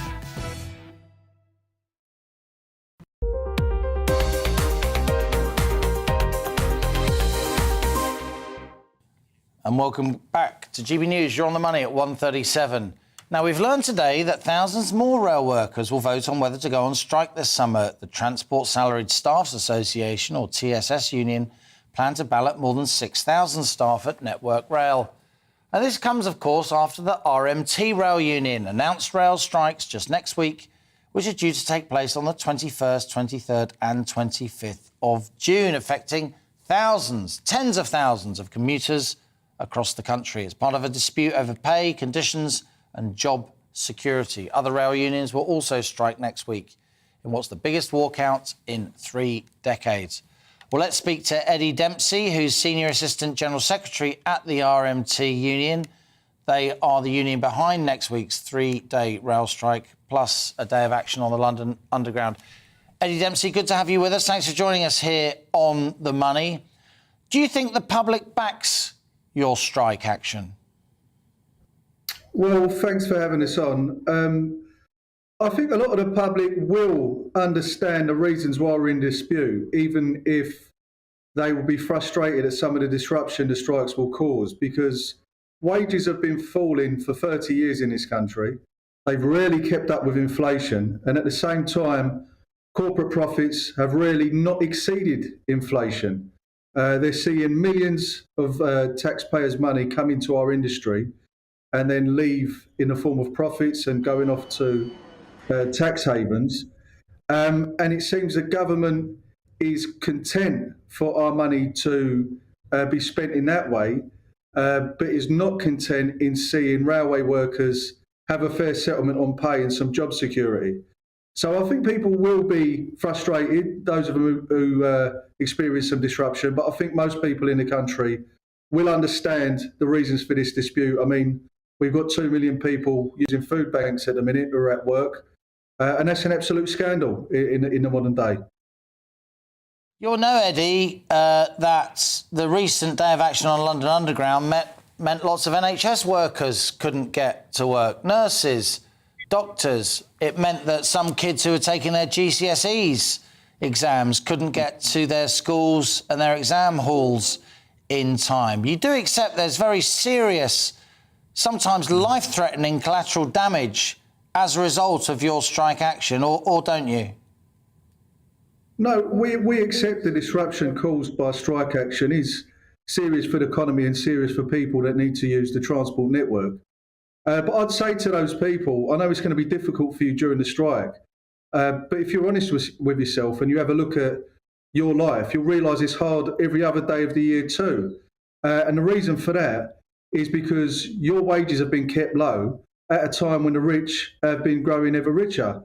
And welcome back to GB News. You're on the money at 1:37. Now, we've learned today that thousands more rail workers will vote on whether to go on strike this summer. The Transport Salaried Staffs Association, or TSS union, plan to ballot more than 6,000 staff at Network Rail. Now, this comes, of course, after the RMT Rail Union announced rail strikes just next week, which are due to take place on the 21st, 23rd and 25th of June, affecting thousands, tens of thousands of commuters across the country. It's part of a dispute over pay, conditions and job security. Other rail unions will also strike next week in what's the biggest walkout in 3 decades. Well, let's speak to Eddie Dempsey, who's Senior Assistant General Secretary at the RMT Union. They are the union behind next week's 3-day rail strike, plus a day of action on the London Underground. Eddie Dempsey, good to have you with us. Thanks for joining us here on The Money. Do you think the public backs your strike action? Well, thanks for having us on. I think a lot of the public will understand the reasons why we're in dispute, even if they will be frustrated at some of the disruption the strikes will cause, because wages have been falling for 30 years in this country. They've really kept up with inflation, and at the same time, corporate profits have really not exceeded inflation. They're seeing millions of taxpayers' money come into our industry and then leave in the form of profits and going off to tax havens. And it seems the government is content for our money to be spent in that way, but is not content in seeing railway workers have a fair settlement on pay and some job security. So I think people will be frustrated, those of them who experience some disruption, but I think most people in the country will understand the reasons for this dispute. I mean, we've got 2 million people using food banks at the minute who are at work, and that's an absolute scandal in the modern day. You'll know, Eddie, that the recent day of action on London Underground meant lots of NHS workers couldn't get to work, nurses, doctors. It meant that some kids who were taking their GCSEs exams couldn't get to their schools and their exam halls in time. You do accept there's very serious, sometimes life-threatening collateral damage as a result of your strike action, or don't you? No, we accept the disruption caused by strike action is serious for the economy and serious for people that need to use the transport network. But I'd say to those people, I know it's going to be difficult for you during the strike, but if you're honest with yourself and you have a look at your life, you'll realise it's hard every other day of the year too. And the reason for that is because your wages have been kept low at a time when the rich have been growing ever richer.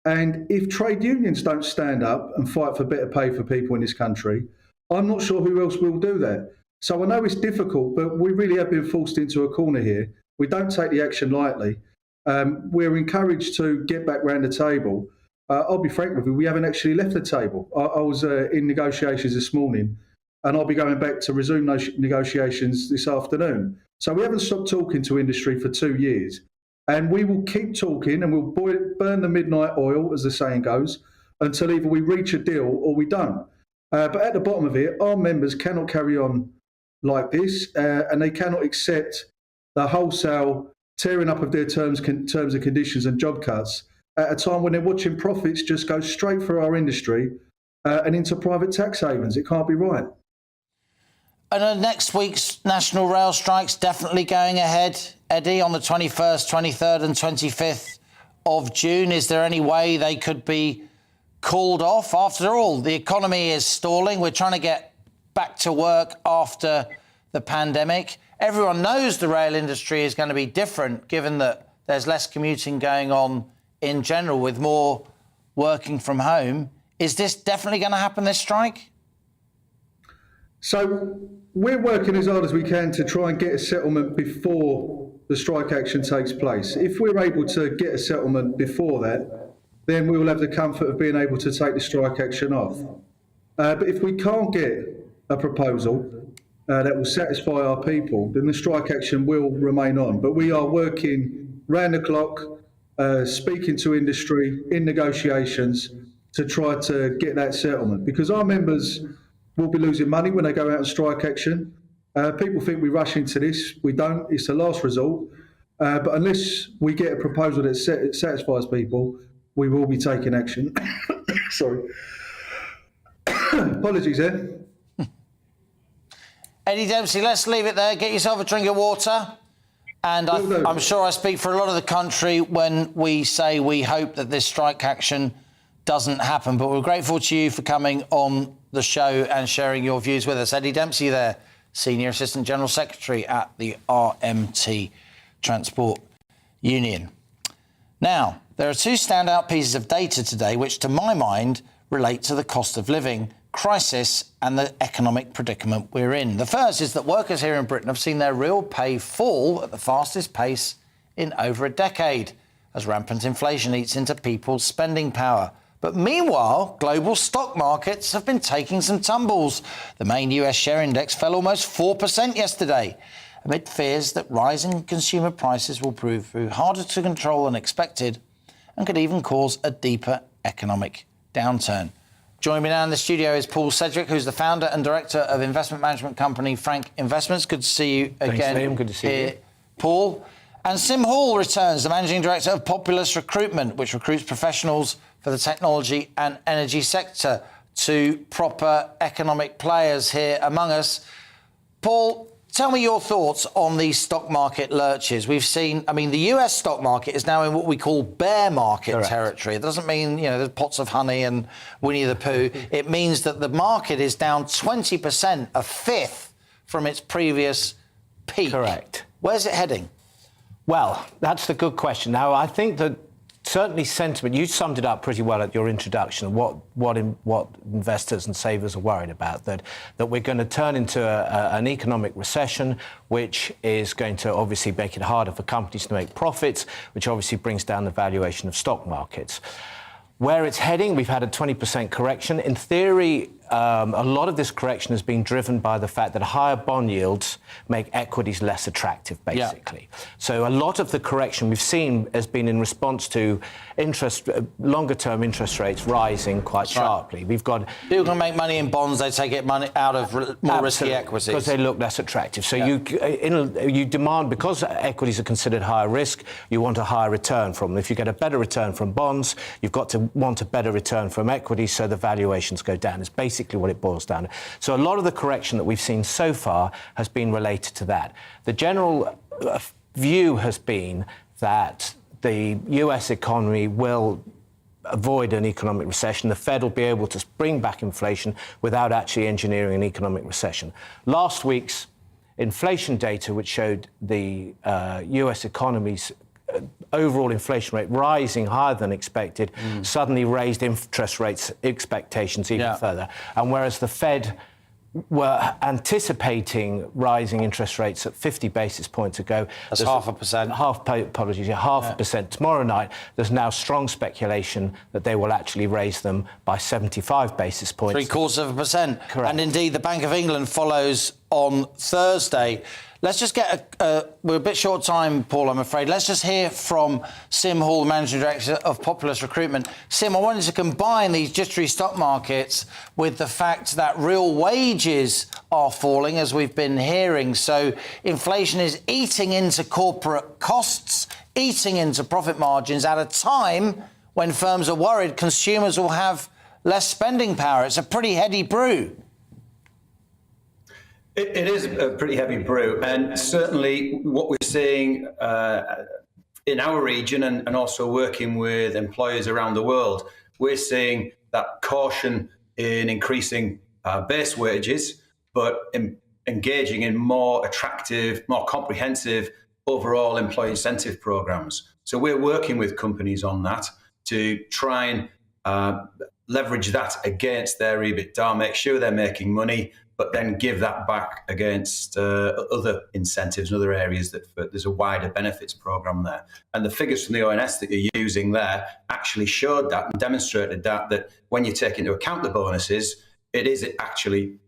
And if trade unions don't stand up and fight for better pay for people in this country, I'm not sure who else will do that. So I know it's difficult, but we really have been forced into a corner here. We don't take the action lightly. We're encouraged to get back round the table. I'll be frank with you, we haven't actually left the table. I was in negotiations this morning, and I'll be going back to resume those negotiations this afternoon. So we haven't stopped talking to industry for 2 years. And we will keep talking, and we'll burn the midnight oil, as the saying goes, until either we reach a deal or we don't. But at the bottom of it, our members cannot carry on like this, and they cannot accept the wholesale tearing up of their terms and conditions and job cuts at a time when they're watching profits just go straight through our industry and into private tax havens. It can't be right. And next week's national rail strike's definitely going ahead, Eddie, on the 21st, 23rd and 25th of June. Is there any way they could be called off? After all, the economy is stalling. We're trying to get back to work after the pandemic. Everyone knows the rail industry is going to be different, given that there's less commuting going on in general, with more working from home. Is this definitely going to happen, this strike? So we're working as hard as we can to try and get a settlement before the strike action takes place. If we're able to get a settlement before that, then we will have the comfort of being able to take the strike action off. But if we can't get a proposal that will satisfy our people, then the strike action will remain on. But we are working round the clock, speaking to industry in negotiations to try to get that settlement, because our members will be losing money when they go out on strike action. People think we rush into this. We don't. It's the last resort. But unless we get a proposal that satisfies people, we will be taking action. Sorry. Apologies there. Eddie Dempsey, let's leave it there. Get yourself a drink of water. And I'm sure I speak for a lot of the country when we say we hope that this strike action doesn't happen. But we're grateful to you for coming on the show and sharing your views with us. Eddie Dempsey there, Senior Assistant General Secretary at the RMT Transport Union. Now, there are two standout pieces of data today which, to my mind, relate to the cost of living crisis and the economic predicament we're in. The first is that workers here in Britain have seen their real pay fall at the fastest pace in over a decade as rampant inflation eats into people's spending power. But meanwhile, global stock markets have been taking some tumbles. The main US share index fell almost 4% yesterday, amid fears that rising consumer prices will prove harder to control than expected and could even cause a deeper economic downturn. Joining me now in the studio is Paul Sedgwick, who's the founder and director of investment management company Frank Investments. Good to see you again. Thanks, Liam. Good to see you. Paul. And Sim Hall returns, the managing director of Populous Recruitment, which recruits professionals for the technology and energy sector. Two proper economic players here among us. Paul, tell me your thoughts on these stock market lurches. We've seen, the US stock market is now in what we call bear market territory. It doesn't mean, there's pots of honey and Winnie the Pooh. It means that the market is down 20%, a fifth from its previous peak. Correct. Where's it heading? Well, that's the good question. Now, I think that certainly sentiment, you summed it up pretty well at your introduction, what investors and savers are worried about, that we're going to turn into an economic recession, which is going to obviously make it harder for companies to make profits, which obviously brings down the valuation of stock markets. Where it's heading, we've had a 20% correction. In theory, a lot of this correction has been driven by the fact that higher bond yields make equities less attractive, basically. Yeah. So a lot of the correction we've seen has been in response to longer-term interest rates rising quite sharply. We've got people can make money in bonds; they take money out of more risky equities because they look less attractive. So you demand, because equities are considered higher risk, you want a higher return from them. If you get a better return from bonds, you've got to want a better return from equities, so the valuations go down. It's basically what it boils down to. So a lot of the correction that we've seen so far has been related to that. The general view has been that the US economy will avoid an economic recession. The Fed will be able to bring back inflation without actually engineering an economic recession. Last week's inflation data, which showed the US economy's overall inflation rate rising higher than expected, suddenly raised interest rates expectations even further. And whereas the Fed were anticipating rising interest rates at 50 basis points ago. That's 0.5%. Half a percent. Tomorrow night, there's now strong speculation that they will actually raise them by 75 basis points. 0.75%. Correct. And indeed, the Bank of England follows on Thursday. Let's just get we're a bit short time, Paul, I'm afraid. Let's just hear from Sim Hall, Managing Director of Populous Recruitment. Sim, I wanted to combine these jittery stock markets with the fact that real wages are falling, as we've been hearing. So inflation is eating into corporate costs, eating into profit margins at a time when firms are worried consumers will have less spending power. It's a pretty heady brew. It is a pretty heavy brew, and certainly what we're seeing in our region and also working with employers around the world, we're seeing that caution in increasing base wages, but engaging in more attractive, more comprehensive overall employee incentive programs. So we're working with companies on that to try and leverage that against their EBITDA, make sure they're making money, but then give that back against other incentives and other areas that there's a wider benefits program there. And the figures from the ONS that you're using there actually showed that and demonstrated that when you take into account the bonuses, it is actually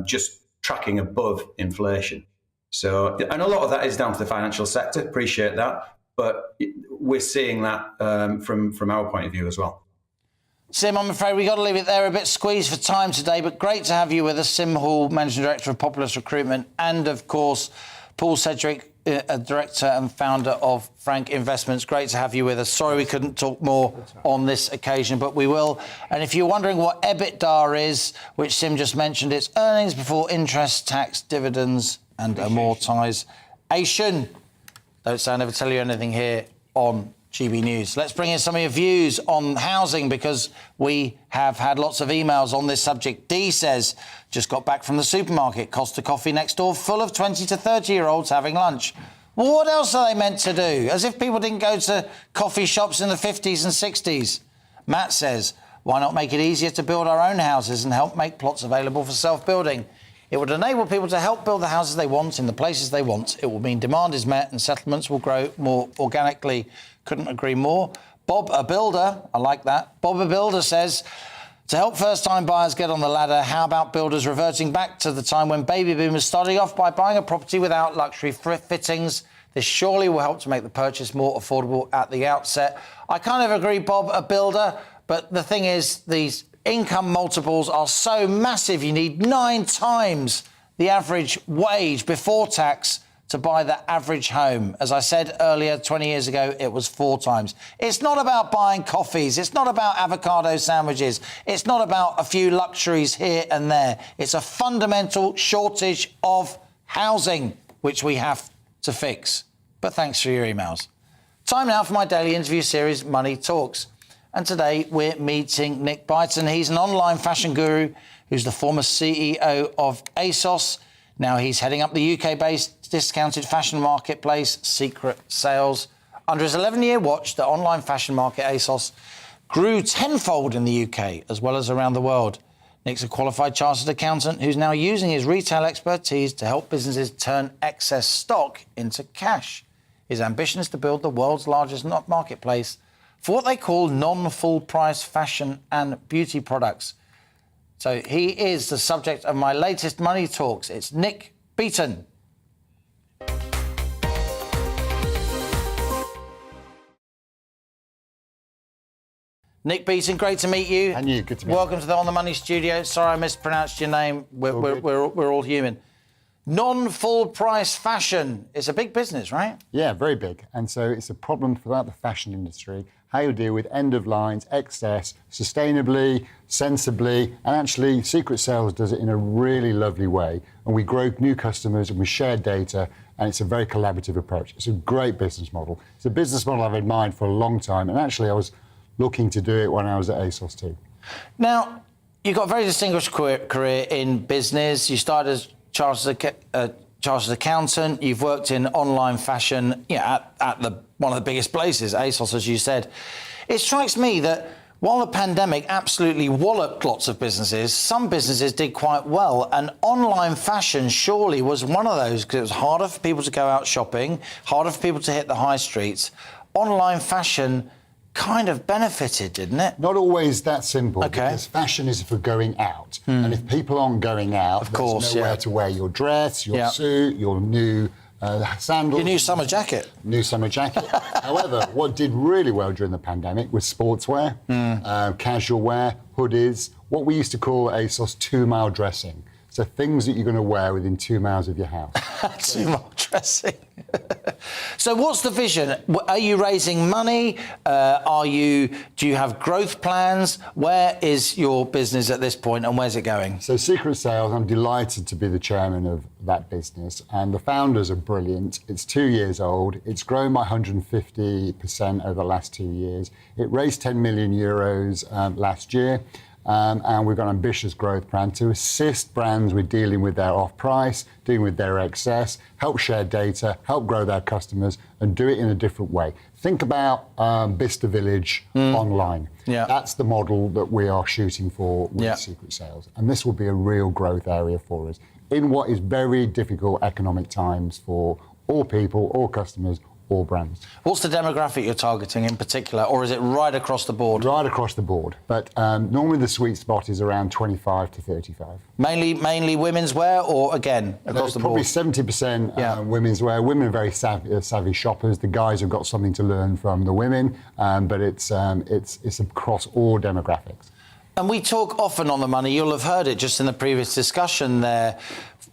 just tracking above inflation. So, and a lot of that is down to the financial sector, appreciate that, but we're seeing that from our point of view as well. Sim, I'm afraid we've got to leave it there. A bit squeezed for time today, but great to have you with us. Sim Hall, Managing Director of Populous Recruitment, and, of course, Paul Sedgwick, Director and Founder of Frank Investments. Great to have you with us. Sorry we couldn't talk more on this occasion, but we will. And if you're wondering what EBITDA is, which Sim just mentioned, it's earnings before interest, tax, dividends and amortisation. Don't say I never tell you anything here on GB News. Let's bring in some of your views on housing, because we have had lots of emails on this subject. Dee says, just got back from the supermarket, Costa Coffee next door full of 20 to 30-year-olds having lunch. Well, what else are they meant to do? As if people didn't go to coffee shops in the 50s and 60s. Matt says, why not make it easier to build our own houses and help make plots available for self-building? It would enable people to help build the houses they want in the places they want. It will mean demand is met and settlements will grow more organically. Couldn't agree more. Bob, a builder, I like that. Bob, a builder says, to help first-time buyers get on the ladder, how about builders reverting back to the time when baby boomers started off by buying a property without luxury fittings? This surely will help to make the purchase more affordable at the outset. I kind of agree, Bob, a builder, but the thing is, these income multiples are so massive, you need 9 times the average wage before tax to buy the average home. As I said earlier, 20 years ago, it was 4 times. It's not about buying coffees. It's not about avocado sandwiches. It's not about a few luxuries here and there. It's a fundamental shortage of housing, which we have to fix. But thanks for your emails. Time now for my daily interview series, Money Talks. And today we're meeting Nick Byton. He's an online fashion guru who's the former CEO of ASOS. Now he's heading up the UK-based discounted fashion marketplace, Secret Sales. Under his 11-year watch, the online fashion market ASOS grew tenfold in the UK as well as around the world. Nick's a qualified chartered accountant who's now using his retail expertise to help businesses turn excess stock into cash. His ambition is to build the world's largest marketplace for what they call non-full price fashion and beauty products. So he is the subject of my latest Money Talks. It's Nick Beaton. Nick Beaton, great to meet you. And you, good to meet you. Welcome to the On the Money studio. Sorry I mispronounced your name. We're all human. Non-full price fashion is a big business, right? Yeah, very big. And so it's a problem throughout the fashion industry, how you deal with end of lines, excess, sustainably, sensibly, and actually Secret Sales does it in a really lovely way. And we grow new customers and we share data, and it's a very collaborative approach. It's a great business model. It's a business model I've admired for a long time, and actually I was looking to do it when I was at ASOS too. Now, you've got a very distinguished career in business. You started as chartered accountant. You've worked in online fashion, at one of the biggest places, ASOS, as you said. It strikes me that while the pandemic absolutely walloped lots of businesses, some businesses did quite well, and online fashion surely was one of those, because it was harder for people to go out shopping, harder for people to hit the high streets. Online fashion kind of benefited, didn't it? Not always that simple, because fashion is for going out. And if people aren't going out, there's nowhere to wear your dress, your suit, your new sandals. Your new summer jacket. New summer jacket. However, what did really well during the pandemic was sportswear, casual wear, hoodies, what we used to call at ASOS 2-mile dressing. So things that you're going to wear within 2 miles of your house. 2-mile dressing. So what's the vision? Are you raising money? Do you have growth plans? Where is your business at this point, and where's it going? So Secret Sales, I'm delighted to be the chairman of that business, and the founders are brilliant. It's 2 years old. It's grown by 150% over the last 2 years. It raised 10 million euros last year. And we've got an ambitious growth plan to assist brands with dealing with their off-price, dealing with their excess, help share data, help grow their customers, and do it in a different way. Think about Bicester Village online. That's the model that we are shooting for with Secret Sales. And this will be a real growth area for us in what is very difficult economic times for all people, all customers, all brands. What's the demographic you're targeting in particular, or is it right across the board? Right across the board, but normally the sweet spot is around 25 to 35. Mainly women's wear, or again across the board? Probably 70% women's wear. Women are very savvy shoppers. The guys have got something to learn from the women, but it's across all demographics. And we talk often on The Money, you'll have heard it just in the previous discussion there.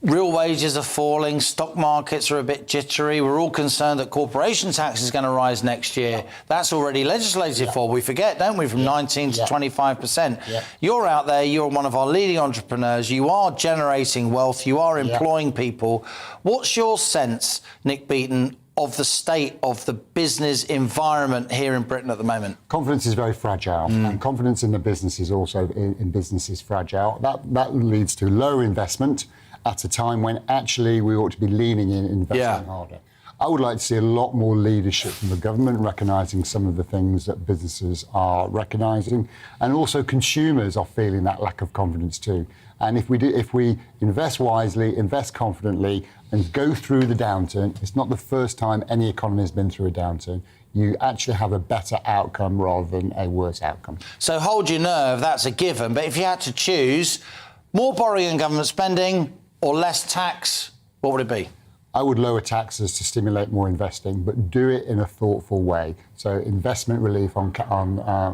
Real wages are falling, stock markets are a bit jittery. We're all concerned that corporation tax is going to rise next year. That's already legislated for. We forget, don't we, from 19 to 25%. You're out there, you're one of our leading entrepreneurs. You are generating wealth, you are employing people. What's your sense, Nick Beaton, of the state of the business environment here in Britain at the moment? Confidence is very fragile, and confidence in the business is also in business is fragile. That leads to lower investment at a time when actually we ought to be leaning in and investing harder. I would like to see a lot more leadership from the government recognising some of the things that businesses are recognising, and also consumers are feeling that lack of confidence too. And if we invest wisely, invest confidently, and go through the downturn, it's not the first time any economy has been through a downturn. You actually have a better outcome rather than a worse outcome. So hold your nerve, that's a given. But if you had to choose more borrowing and government spending or less tax, what would it be? I would lower taxes to stimulate more investing, but do it in a thoughtful way. So investment relief on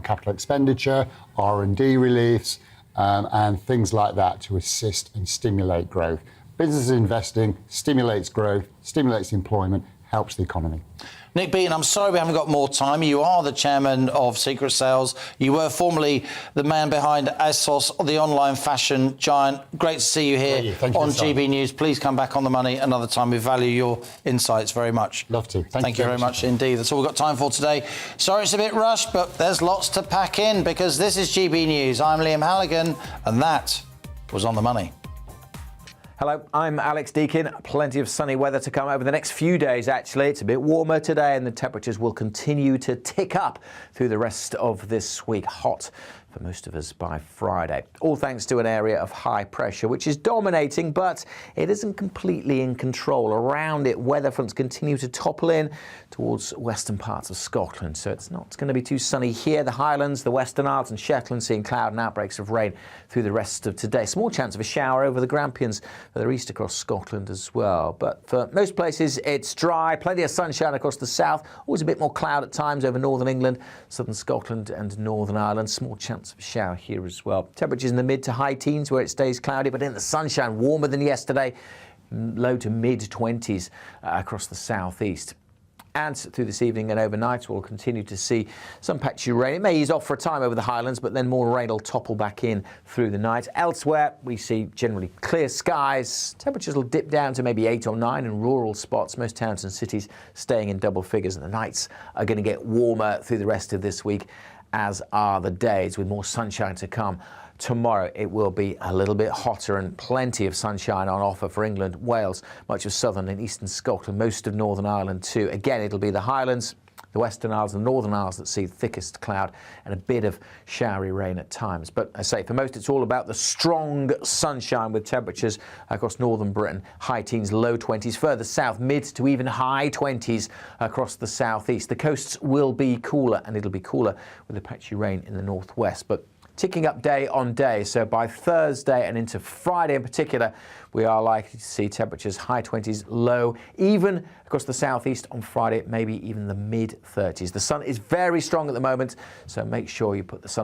capital expenditure, R&D reliefs, and things like that to assist and stimulate growth. Business investing stimulates growth, stimulates employment, helps the economy. Nick Beaton, I'm sorry we haven't got more time. You are the chairman of Secret Sales. You were formerly the man behind ASOS, the online fashion giant. Great to see you here on GB News. Please come back on The Money another time. We value your insights very much. Love to. Thank you very much indeed. That's all we've got time for today. Sorry it's a bit rushed, but there's lots to pack in because this is GB News. I'm Liam Halligan, and that was On The Money. Hello, I'm Alex Deakin. Plenty of sunny weather to come over the next few days, actually. It's a bit warmer today and the temperatures will continue to tick up through the rest of this week. Hot for most of us by Friday. All thanks to an area of high pressure, which is dominating, but it isn't completely in control. Around it, weather fronts continue to topple in towards western parts of Scotland, so it's not going to be too sunny here. The Highlands, the Western Isles and Shetland seeing cloud and outbreaks of rain through the rest of today. Small chance of a shower over the Grampians further east across Scotland as well. But for most places, it's dry. Plenty of sunshine across the south. Always a bit more cloud at times over northern England, southern Scotland and Northern Ireland. Small chance of a shower here as well. Temperatures in the mid to high teens where it stays cloudy, but in the sunshine, warmer than yesterday. Low to mid-20s across the southeast. And through this evening and overnight, we'll continue to see some patchy rain. It may ease off for a time over the Highlands, but then more rain will topple back in through the night. Elsewhere, we see generally clear skies. Temperatures will dip down to maybe 8 or 9 in rural spots. Most towns and cities staying in double figures. And the nights are going to get warmer through the rest of this week, as are the days, with more sunshine to come. Tomorrow it will be a little bit hotter and plenty of sunshine on offer for England, Wales, much of southern and eastern Scotland, most of Northern Ireland too. Again, it'll be the Highlands, the Western Isles and Northern Isles that see the thickest cloud and a bit of showery rain at times. But I say for most it's all about the strong sunshine, with temperatures across northern Britain, high teens, low 20s. Further south, mid to even high 20s across the southeast. The coasts will be cooler, and it'll be cooler with the patchy rain in the northwest. But ticking up day on day, so by Thursday and into Friday in particular, we are likely to see temperatures high 20s, low, even across the southeast on Friday, maybe even the mid 30s. The sun is very strong at the moment, so make sure you put the sun